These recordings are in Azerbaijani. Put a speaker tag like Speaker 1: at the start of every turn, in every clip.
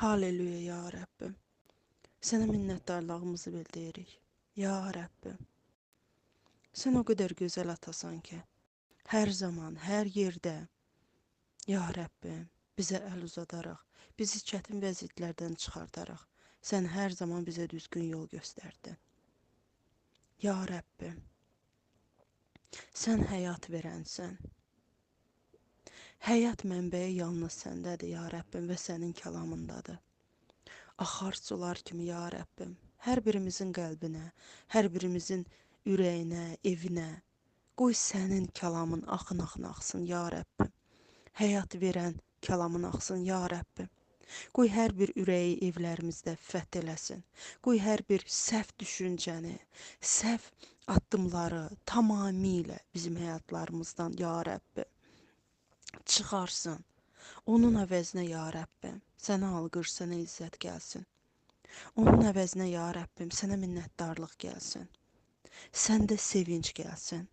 Speaker 1: Haleluya ya Rəbbim. Sənə minnətdarlığımızı bildiririk. Ya Rəbbim, sən o qədər gözəl atasan ki, hər zaman, hər yerdə, ya Rəbbim, bizə əl uzadaraq, bizi çətin vəziyyətlərdən çıxardaraq, sən hər zaman bizə düzgün yol göstərdin. Ya Rəbbim, sən həyat verənsən. Həyat mənbəyi yalnız səndədir, ya Rəbbim, və sənin kəlamındadır. Axar sular kimi, ya Rəbbim, hər birimizin qəlbinə, hər birimizin ürəyinə, evinə, qoy sənin kəlamın axın-axın axsın, ya Rəbbim. Həyat verən kəlamın axsın, ya Rəbbim. Qoy hər bir ürəyi evlərimizdə fəth eləsin. Qoy hər bir səhv düşüncəni, səhv addımları tamamilə bizim həyatlarımızdan, ya Rəbbim, çıxarsın. Onun əvəzinə, ya Rəbbim, sənə alqış, sənə izzət gəlsin. Onun əvəzinə, ya Rəbbim, sənə minnətdarlıq gəlsin. Səndə sevinç gəlsin.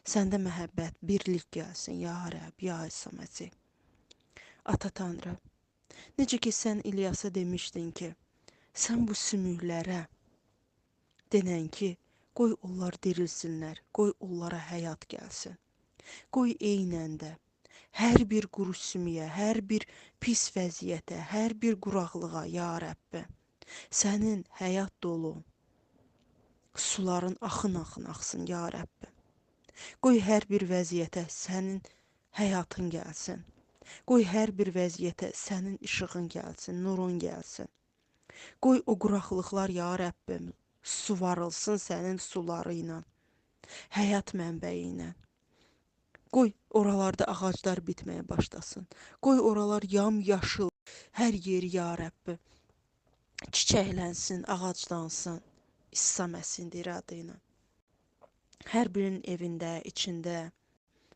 Speaker 1: Səndə məhəbbət, birlik gəlsin, ya Rəbb, ya İsa Məsih. Ata Tanrı, necə ki sən İlyasa demişdin ki, sən bu sümüklərə denən ki, qoy onlar dirilsinlər, qoy onlara həyat gəlsin. Qoy eynən də hər bir quru sümüyə, hər bir pis vəziyyətə, hər bir quraqlığa, ya Rəbbim, sənin həyat dolu suların axın-axın axsın, ya Rəbbim. Qoy hər bir vəziyyətə sənin həyatın gəlsin. Qoy hər bir vəziyyətə sənin işığın gəlsin, nurun gəlsin. Qoy o quraqlıqlar, ya Rəbbim, suvarılsın sənin suları ilə, həyat mənbəyi ilə. Qoy oralarda ağaclar bitməyə başlasın. Qoy oralar yamyaşıl, hər yeri, ya Rəbbim, çiçəklənsin, ağaclansın. İsa Məsihdir adı ilə. Hər birinin evində, içində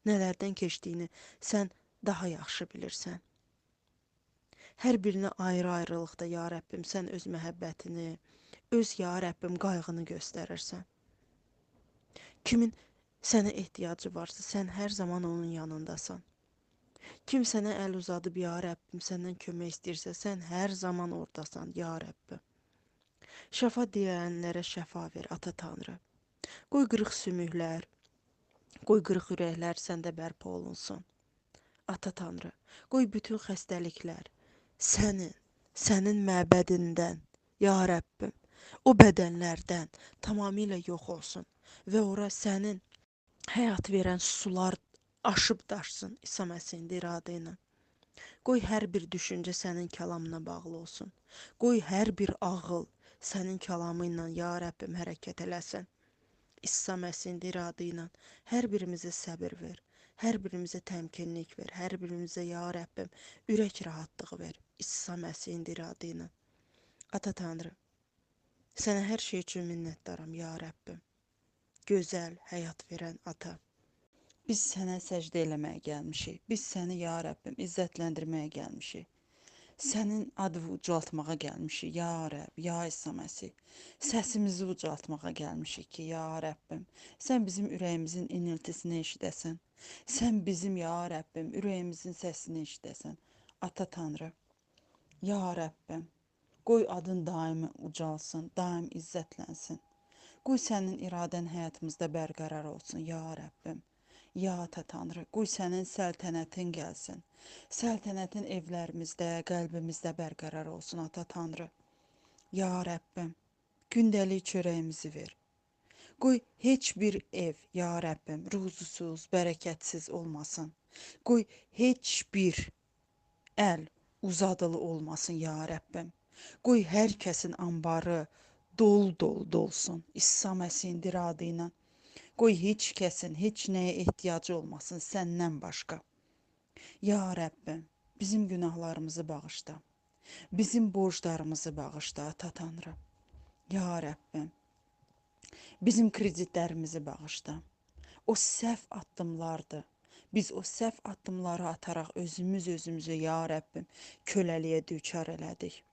Speaker 1: nələrdən keçdiyini sən daha yaxşı bilirsən. Hər birinə ayrı-ayrılıqda, ya Rəbbim, sən öz məhəbbətini, öz, ya Rəbbim, qayğını göstərirsən. Kimin sənə ehtiyacı varsa, sən hər zaman onun yanındasan. Kim sənə əl uzadıb, ya Rəbbim, səndən kömək istəyirsə, sən hər zaman oradasan, ya Rəbbim. Şəfa deyənlərə şəfa ver, Ata Tanrı. Qoy qırıq sümüklər, qoy qırıq ürəklər səndə bərpa olunsun. Ata Tanrı, qoy bütün xəstəliklər sənin məbədindən, ya Rəbbim, o bədənlərdən tamamilə yox olsun və ora sənin həyat verən sular aşıb daşsın İsa Məsihin iradə ilə. Qoy hər bir düşüncə sənin kəlamına bağlı olsun. Qoy hər bir ağıl sənin kəlamı ilə, ya Rəbbim, hərəkət eləsin. İsa Məsihin iradə ilə hər birimizə səbir ver. Hər birimizə təmkinlik ver. Hər birimizə, ya Rəbbim, ürək rahatlığı ver. İsa Məsihin iradə ilə. Ata Tanrı, sənə hər şey üçün minnətdaram, ya Rəbbim. Gözəl, həyat verən Ata. Biz sənə səcdə eləməyə gəlmişik. Biz səni, ya Rəbbim, izzətləndirməyə gəlmişik. Sənin adını ucaltmağa gəlmişik, ya Rəbb, ya İsa Məsih. Səsimizi ucaltmağa gəlmişik ki, ya Rəbbim, sən bizim ürəyimizin iniltisini eşidəsən. Sən bizim, ya Rəbbim, ürəyimizin səsini eşidəsən. Ata Tanrı, ya Rəbbim, qoy adın daimi ucalsın, daim izzətlənsin. Qoy sənin iradən həyatımızda bərqərar olsun, ya Rəbbim. Ya Ata Tanrı, qoy sənin səltənətin gəlsin. Səltənətin evlərimizdə, qəlbimizdə bərqərar olsun, Ata Tanrı. Ya Rəbbim, gündəlik çörəyimizi ver. Qoy heç bir ev, ya Rəbbim, ruzusuz, bərəkətsiz olmasın. Qoy heç bir əl uzadılı olmasın, ya Rəbbim. Qoy hər kəsin anbarı dolu dolsun, İsa Məsihin iradə ilə. Qoy heç kəsin, heç nəyə ehtiyacı olmasın səndən başqa. Ya Rəbbim, bizim günahlarımızı bağışla. Bizim borclarımızı bağışla, Ata Tanrı. Ya Rəbbim, bizim kreditlərimizi bağışla. O səhv addımlardır. Biz o səhv addımları ataraq özümüzü, ya Rəbbim, köləliyə düçar elədik.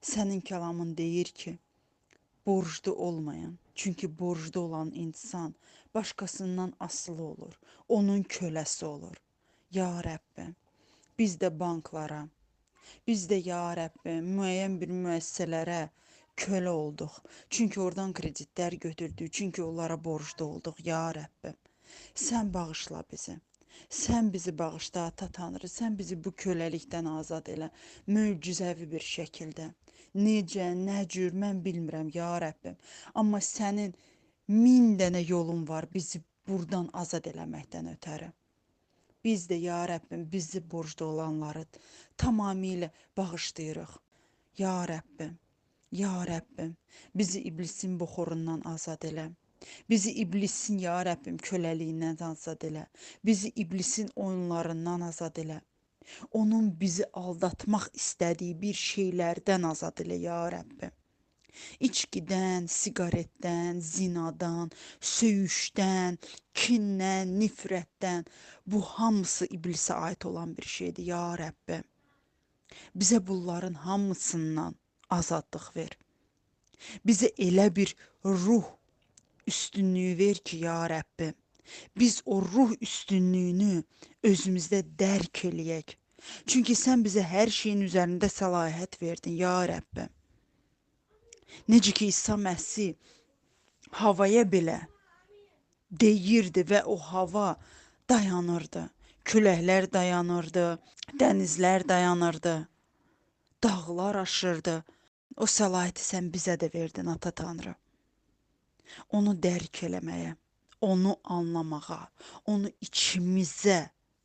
Speaker 1: Sənin kəlamın deyir ki, borclu olmayan, çünki borclu olan insan başqasından asılı olur, onun köləsi olur. Ya Rəbbim, biz də banklara, Biz də ya Rəbbim müəyyən bir müəssisələrə kölə olduq. Çünki oradan kreditlər götürdük, çünki onlara borclu olduq ya Rəbbim. Sən bağışla bizi. Sən bizi bağışla Ata Tanrı, sən bizi bu köləlikdən azad elə, möcüzəvi bir şəkildə. Necə, nə cür, mən bilmirəm ya Rəbbim. Amma sənin min dənə yolun var bizi buradan azad eləməkdən ötəri. Biz də ya Rəbbim bizi borclu olanları tamamilə bağışlayırıq. Ya Rəbbim, ya Rəbbim, bizi iblisin buxorundan azad elə. Bizi iblisin ya Rəbbim köləliyindən azad elə. Bizi iblisin oyunlarından azad elə. Onun bizi aldatmaq istədiyi bir şeylərdən azad elə ya Rəbbim. İçkidən, siqaretdən, zinadan, söyüşdən, kindən, nifrətdən, bu hamısı iblisə aid olan bir şeydir ya Rəbbim. Bizə bunların hamısından azadlıq ver. Bizə elə bir ruh üstünlüyü ver ki ya Rəbbim, biz o ruh üstünlüyünü özümüzdə dərk eləyək. Çünki sən bizə hər şeyin üzərində səlahiyyət verdin ya Rəbbim. Necə ki İsa Məsih havaya belə deyirdi və o hava dayanırdı. Küləklər dayanırdı, dənizlər dayanırdı, dağlar aşırdı. O səlahiyyəti sən bizə də verdin Ata Tanrı. Onu dərk eləməyə, onu anlamağa, onu içimizə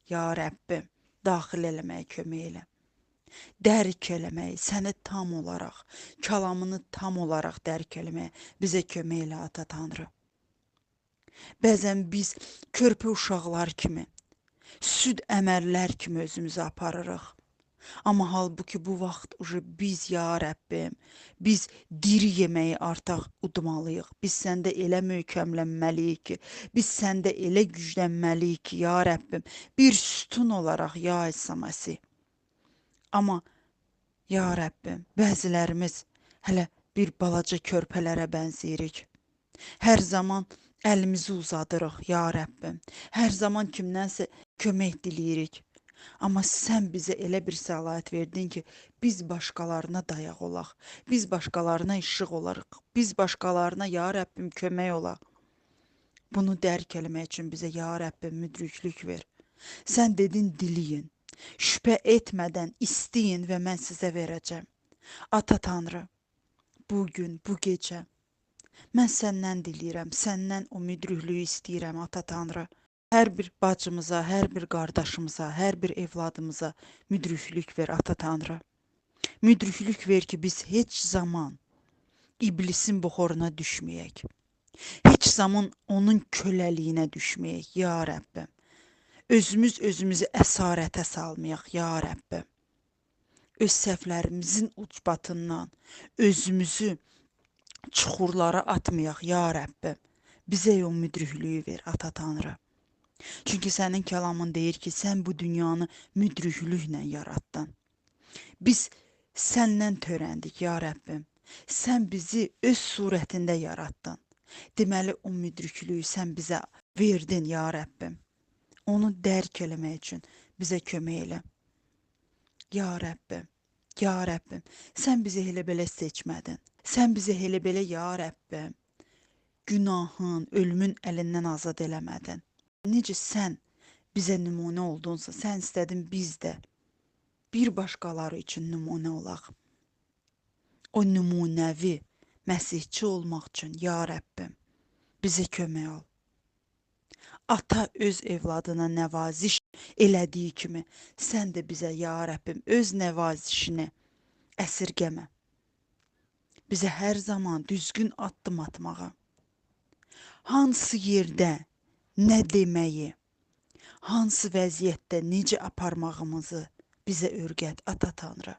Speaker 1: ya Rəbbim daxil eləməyə kömək elə. Dərk eləmək, səni tam olaraq, kəlamını tam olaraq dərk eləməyə bizə kömək elə Ata Tanrı. Bəzən biz körpə uşaqlar kimi, süd əmərlər kimi özümüzü aparırıq. Amma halbuki bu vaxt biz ya Rəbbim, biz diri yeməyi artıq udmalıyıq. Biz səndə elə möhkəmlənməliyik ki, biz səndə elə güclənməliyik ki, ya Rəbbim, bir sütun olaraq ya İsa Məsih. Amma ya Rəbbim, bəzilərimiz hələ bir balaca körpələrə bənzəyirik. Hər zaman əlimizi uzadırıq, ya Rəbbim. Hər zaman kimdənsə kömək diləyirik. Amma sən bizə elə bir səlahiyyət verdin ki, biz başqalarına dayaq olaq. Biz başqalarına işıq olarıq. Biz başqalarına, ya Rəbbim, kömək olaq. Bunu dərk eləmək üçün bizə, ya Rəbbim, müdriklük ver. Sən dedin, diləyin. Şübhə etmədən istəyin və mən sizə verəcəm. Ata Tanrı, bugün, bu gecə, mən səndən diləyirəm, səndən o müdriklüyü istəyirəm, Ata Tanrı. Hər bir bacımıza, hər bir qardaşımıza, hər bir evladımıza müdriklük ver, Ata Tanrı. Müdriklük ver ki, biz heç zaman iblisin buxoruna düşməyək. Heç zaman onun köləliyinə düşməyək, ya Rəbbim. Özümüzü əsarətə salmayaq, ya Rəbbim. Öz səhvlərimizin ucbatından özümüzü çuxurlara atmayaq, ya Rəbbim. Bizə o müdriklüyü ver, Ata Tanrı. Çünki sənin kəlamın deyir ki, sən bu dünyanı müdriklüklə yaratdın. Biz səndən törəndik, ya Rəbbim. Sən bizi öz surətində yaratdın. Deməli, o müdriklüyü sən bizə verdin, ya Rəbbim. Onu dərk eləmək üçün bizə kömək elə. Ya Rəbbim, ya Rəbbim, sən bizi elə belə seçmədin. Sən bizi elə belə, ya Rəbbim, günahın, ölümün əlindən azad eləmədin. Necə sən bizə nümunə oldunsa, sən istədin biz də bir başqaları üçün nümunə olaq. O nümunəvi Məsihçi olmaq üçün, ya Rəbbim, bizə kömək ol. Ata öz evladına nəvaziş elədiyi kimi, sən də bizə, ya Rəbbim, öz nəvazişini əsirgəmə. Bizə hər zaman düzgün addım atmağa, hansı yerdə nə deməyi, hansı vəziyyətdə necə aparmağımızı bizə öyrət, Ata Tanrı.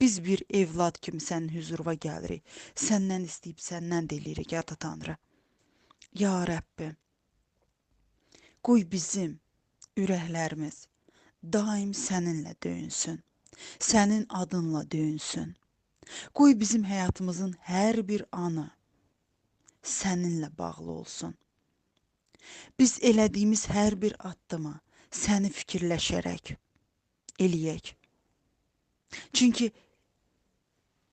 Speaker 1: Biz bir evlad kimi sənin hüzuruna gəlirik, səndən istəyib səndən diləyirik, Ata Tanrı. Ya Rəbbim, qoy bizim ürəklərimiz daim səninlə döyünsün, sənin adınla döyünsün. Qoy bizim həyatımızın hər bir anı səninlə bağlı olsun. Biz elədiyimiz hər bir addımı səni fikirləşərək eləyək.
Speaker 2: Çünki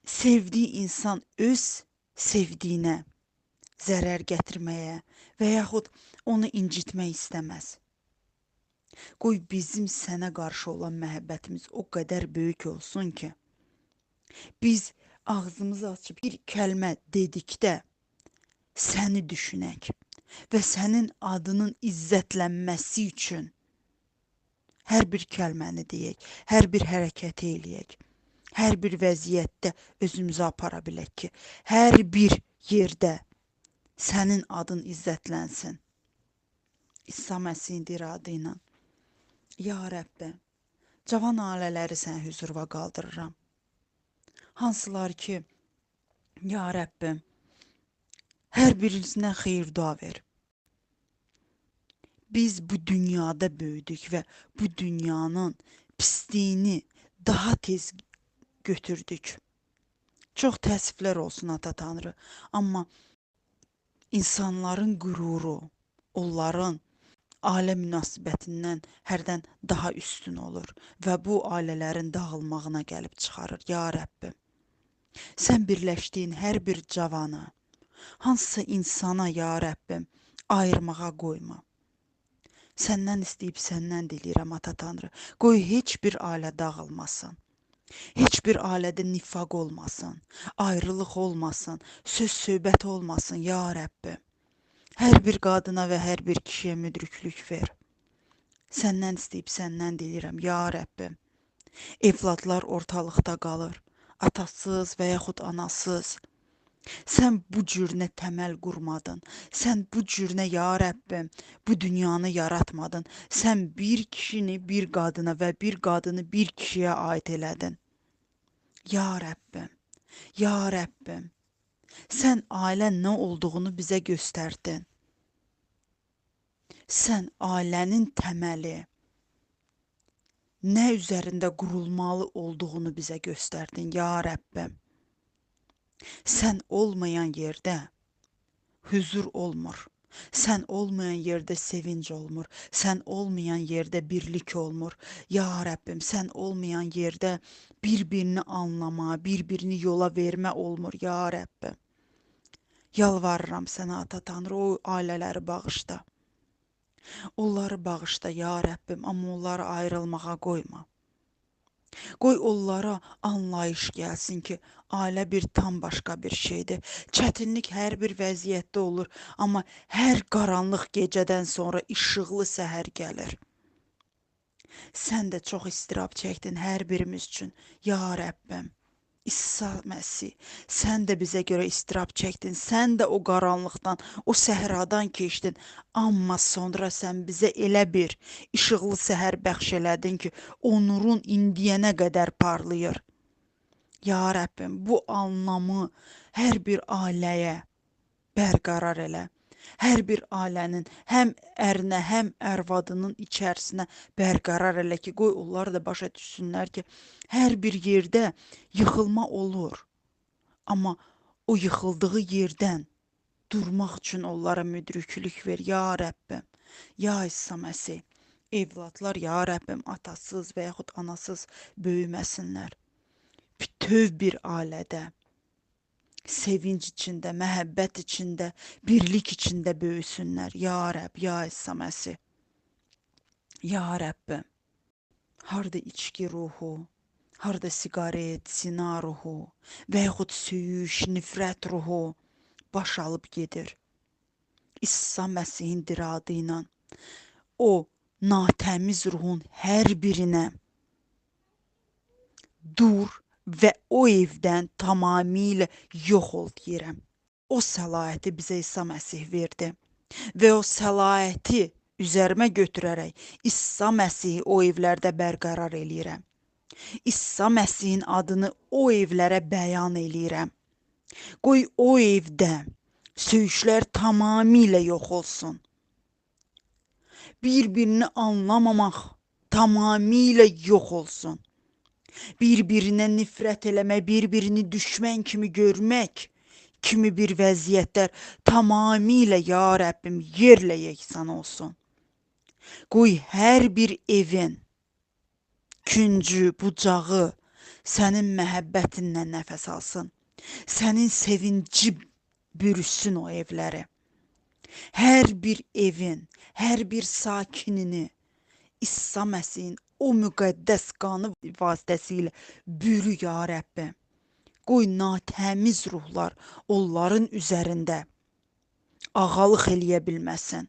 Speaker 2: sevdiyi insan öz sevdiyinə zərər gətirməyə və yaxud onu incitmək istəməz. Qoy bizim sənə qarşı olan məhəbbətimiz o qədər böyük olsun ki, biz ağzımızı açıb bir kəlmə dedikdə səni düşünək və sənin adının izzətlənməsi üçün hər bir kəlməni deyək, hər bir hərəkəti eləyək, hər bir vəziyyətdə özümüzü apara bilək ki, hər bir yerdə sənin adın izzətlənsin. İsa Məsihin adı ilə. Ya Rəbbim, cavan ailələri sən hüzurva qaldırıram. Hansılar ki, ya Rəbbim, hər birisinə xeyir dua ver. Biz bu dünyada böyüdük və bu dünyanın pisliyini daha tez götürdük. Çox təəssüflər olsun Ata Tanrı, amma insanların qüruru, onların ailə münasibətindən hərdən daha üstün olur və bu ailələrin dağılmağına gəlib çıxarır. Ya Rəbbim, sən birləşdiyin hər bir cavanı, hansısa insana, ya Rəbbim, ayırmağa qoyma. Səndən istəyib səndən diləyirəm, Ata Tanrı. Qoy heç bir ailə dağılmasın. Heç bir ailədə nifaq olmasın, ayrılıq olmasın, söz-söhbət olmasın, ya Rəbbim. Hər bir qadına və hər bir kişiyə müdriklük ver. Səndən istəyib səndən diləyirəm, ya Rəbbim. Evladlar ortalıqda qalır, atasız və yaxud anasız. Sən bu cürünə təməl qurmadın. Sən bu cürünə, ya Rəbbim, bu dünyanı yaratmadın. Sən bir kişini bir qadına və bir qadını bir kişiyə aid elədin. Ya Rəbbim, ya Rəbbim, sən ailən nə olduğunu bizə göstərdin. Sən ailənin təməli nə üzərində qurulmalı olduğunu bizə göstərdin, ya Rəbbim. Sən olmayan yerdə huzur olmur. Sən olmayan yerdə sevinc olmur. Sən olmayan yerdə birlik olmur. Ya Rəbbim, sən olmayan yerdə bir-birini anlama, bir-birini yola vermə olmur, ya Rəbbim. Yalvarıram sənə, Ata Tanrı, o ailələri bağışla. Onları bağışla, ya Rəbbim, amma onları ayrılmağa qoyma. Qoy onlara anlayış gəlsin ki, ailə bir tam başqa bir şeydir. Çətinlik hər bir vəziyyətdə olur, amma hər qaranlıq gecədən sonra işıqlı səhər gəlir. Sən də çox istirab çəkdin hər birimiz üçün, ya Rəbbim. İsa Məsih, sən də bizə görə istirab çəkdin, sən də o qaranlıqdan, o səhradan keçdin, amma sonra sən bizə elə bir işıqlı səhər bəxş elədin ki, o nurun indiyənə qədər parlayır. Ya Rəbbim, bu anlamı hər bir ailəyə bərqərar elə. Hər bir ailənin həm ərinə, həm ərvadının içərisinə bərqərar elə ki, qoy onlar da başa düşsünlər ki, hər bir yerdə yıxılma olur. Amma o yıxıldığı yerdən durmaq üçün onlara müdriklük ver, ya Rəbbim. Ya İsa Məsih, evladlar, ya Rəbbim, atasız və yaxud anasız böyüməsinlər. Bütöv bir ailədə sevinç içində, məhəbbət içində, birlik içində böyüsünlər. Ya Rəbb, ya İsa Məsih. Ya Rəbbim, harda içki ruhu, harda siqaret, sina ruhu və yaxud söyüş, nifrət ruhu baş alıb gedir. İsa Məsihin adı ilə o natəmiz ruhun hər birinə dur və o evdən tamamilə yox ol deyirəm. O səlahiyyəti bizə İsa Məsih verdi və o səlahiyyəti üzərimə götürərək İsa Məsihi o evlərdə bərqərar eləyirəm. İsa Məsihin adını o evlərə bəyan eləyirəm. Qoy o evdə söyüşlər tamamilə yox olsun. Bir-birini anlamamaq tamamilə yox olsun. Bir-birinə nifrət eləmək, bir-birini düşmən kimi görmək kimi bir vəziyyətlər tamamilə, ya Rəbbim, yerlə yeksan olsun. Qoy hər bir evin küncü, bucağı sənin məhəbbətinlə nəfəs alsın. Sənin sevinci bürüsün o evləri. Hər bir evin, hər bir sakinini İsa Məsihin o müqəddəs qanı vasitəsilə bürü ya Rəbbim. Qoy natəmiz ruhlar onların üzərində ağalıq eləyə bilməsin.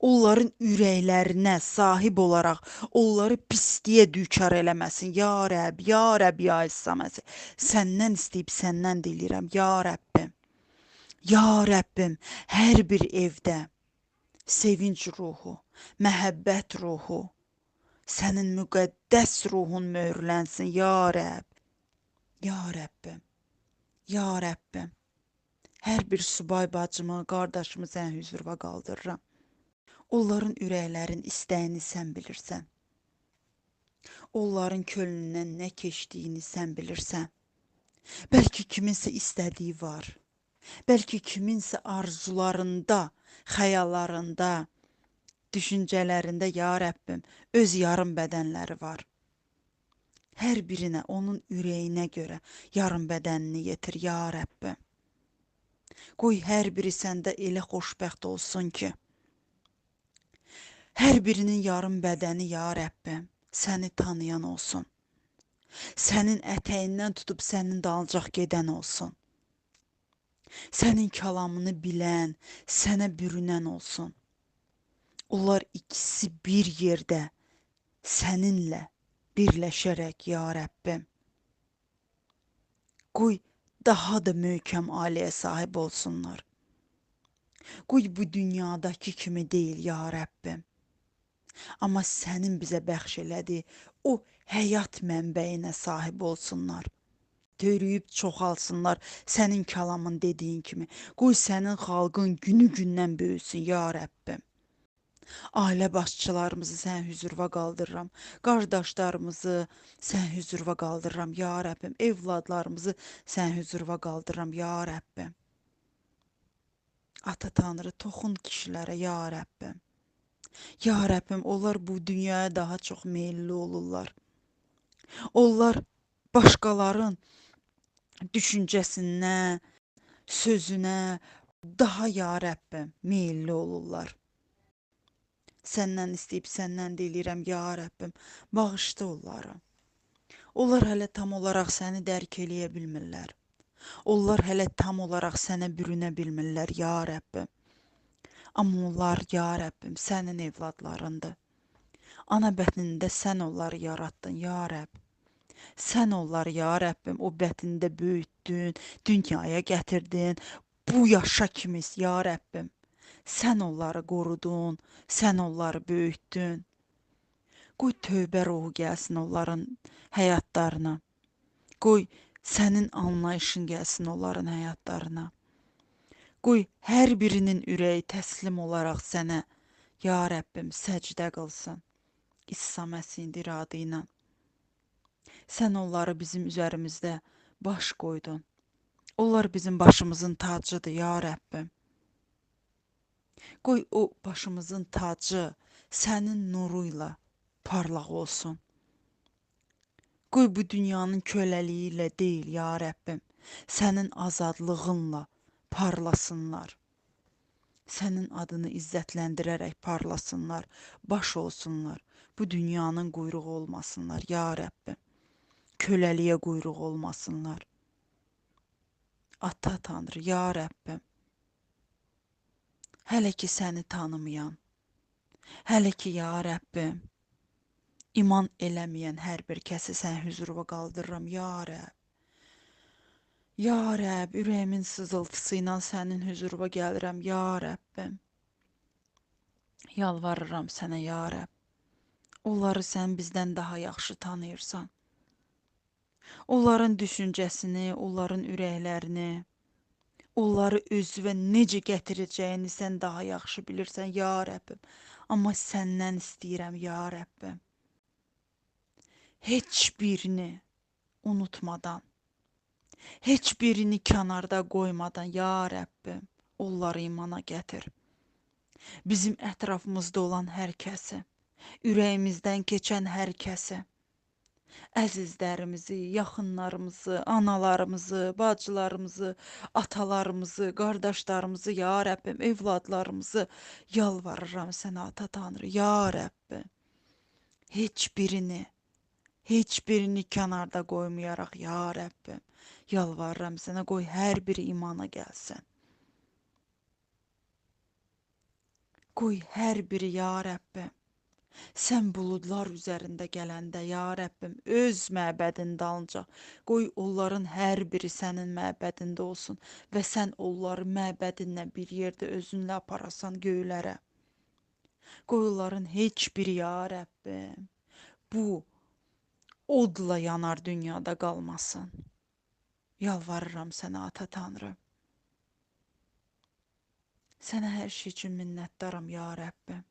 Speaker 2: Onların ürəklərinə sahib olaraq onları pisliyə düçar eləməsin. Ya Rəbb, ya Rəbb, ya İsa Məsih. Səndən istəyib səndən diləyirəm, ya Rəbbim. Ya Rəbbim, hər bir evdə sevinç ruhu, məhəbbət ruhu, sənin müqəddəs ruhun möhürlənsin, ya Rəbb. Ya Rəbbim, ya Rəbbim. Hər bir subay bacımı, qardaşımı sən hüzuruna qaldırıram. Onların ürəklərin istəyini sən bilirsən. Onların könlündən nə keçdiyini sən bilirsən. Bəlkə kiminsə istədiyi var. Bəlkə kiminsə arzularında, xəyallarında, düşüncələrində ya Rəbbim öz yarım bədənləri var. Hər birinə onun ürəyinə görə yarım bədənini yetir ya Rəbbim. Qoy hər biri səndə elə xoşbəxt olsun ki, hər birinin yarım bədəni ya Rəbbim səni tanıyan olsun. Sənin ətəyindən tutub sənin dalacaq gedən olsun. Sənin kəlamını bilən, sənə bürünən olsun. Onlar ikisi bir yerdə səninlə birləşərək ya Rəbbim. Qoy daha da möhkəm ailəyə sahib olsunlar. Qoy bu dünyadakı kimi deyil ya Rəbbim. Amma sənin bizə bəxş elədiyi o həyat mənbəyinə sahib olsunlar. Törüyüb çoxalsınlar sənin kəlamın dediyin kimi. Qoy sənin xalqın günü-gündən böyüsün ya Rəbbim. Ailə başçılarımızı sən hüzuruna qaldırıram. Qardaşlarımızı sən hüzuruna qaldırıram ya Rəbbim. Evladlarımızı sən hüzuruna qaldırıram ya Rəbbim. Ata Tanrı toxun kişilərə ya Rəbbim. Ya Rəbbim, onlar bu dünyaya daha çox meyilli olurlar. Onlar başqaların düşüncəsinə, sözünə daha ya Rəbbim meyilli olurlar. Səndən istəyib səndən diləyirəm ya Rəbbim, bağışla onları. Onlar hələ tam olaraq səni dərk eləyə bilmirlər. Onlar hələ tam olaraq sənə bürünə bilmirlər ya Rəbbim. Amma onlar ya Rəbbim sənin evladlarındır. Ana bətnində sən onları yarattın ya Rəbb. Sən onları ya Rəbbim o bətnində böyütdün, dünyaya gətirdin, bu yaşa kimi ya Rəbbim. Sən onları qorudun, sən onları böyütdün. Qoy tövbə ruhu gəlsin onların həyatlarına. Qoy sənin anlayışın gəlsin onların həyatlarına. Qoy hər birinin ürəyi təslim olaraq sənə, ya Rəbbim, səcdə qılsın. İsa Məsihin adı ilə. Sən onları bizim üzərimizdə baş qoydun. Onlar bizim başımızın tacıdır, ya Rəbbim. Qoy o başımızın tacı sənin nuru ilə parlaq olsun. Qoy bu dünyanın köləliyi ilə deyil, ya Rəbbim, sənin azadlığınla parlasınlar. Sənin adını izzətləndirərək parlasınlar, baş olsunlar. Bu dünyanın quyruğu olmasınlar, ya Rəbbim. Köləliyə quyruğu olmasınlar. Ata Tanrı, ya Rəbbim. Hələ ki səni tanımayan, hələ ki ya Rəbbim, iman eləməyən hər bir kəsi sən hüzuruna qaldırıram, ya Rəbb. Ya Rəbb, ürəyimin sızıltısı ilə sənin hüzuruna gəlirəm, ya Rəbbim. Yalvarıram sənə, ya Rəbb. Onları sən bizdən daha yaxşı tanıyırsan. Onların düşüncəsini, onların ürəklərini, onları özünə necə gətirəcəyini sən daha yaxşı bilirsən, ya Rəbbim. Amma səndən istəyirəm, ya Rəbbim. Heç birini unutmadan, heç birini kənarda qoymadan, ya Rəbbim, onları imana gətir. Bizim ətrafımızda olan hər kəsi, ürəyimizdən keçən hər kəsi, Əzizlərimizi, yaxınlarımızı, analarımızı, bacılarımızı, atalarımızı, qardaşlarımızı, ya Rəbbim, evladlarımızı yalvarıram sənə, Ata Tanrı, ya Rəbbim. Heç birini kənarda qoymayaraq, ya Rəbbim, yalvarıram sənə, qoy hər biri imana gəlsin. Qoy hər biri, ya Rəbbim, sən buludlar üzərində gələndə, ya Rəbbim, öz məbədin dalınca, qoy onların hər biri sənin məbədində olsun və sən onları məbədinlə bir yerdə özünlə aparasan göylərə. Qoy onların heç biri, ya Rəbbim, bu odla yanar dünyada qalmasın. Yalvarıram sənə, Ata Tanrı. Sənə hər şey üçün minnətdaram, ya Rəbbim.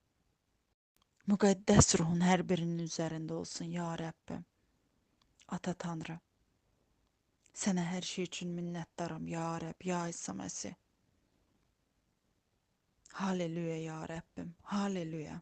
Speaker 2: Müqəddəs ruhun hər birinin üzərində olsun, ya Rəbbim. Ata Tanrı. Sənə hər şey üçün minnətdaram, ya Rəbb, ya İsa Məsih. Halleluya, ya Rəbbim. Halleluya.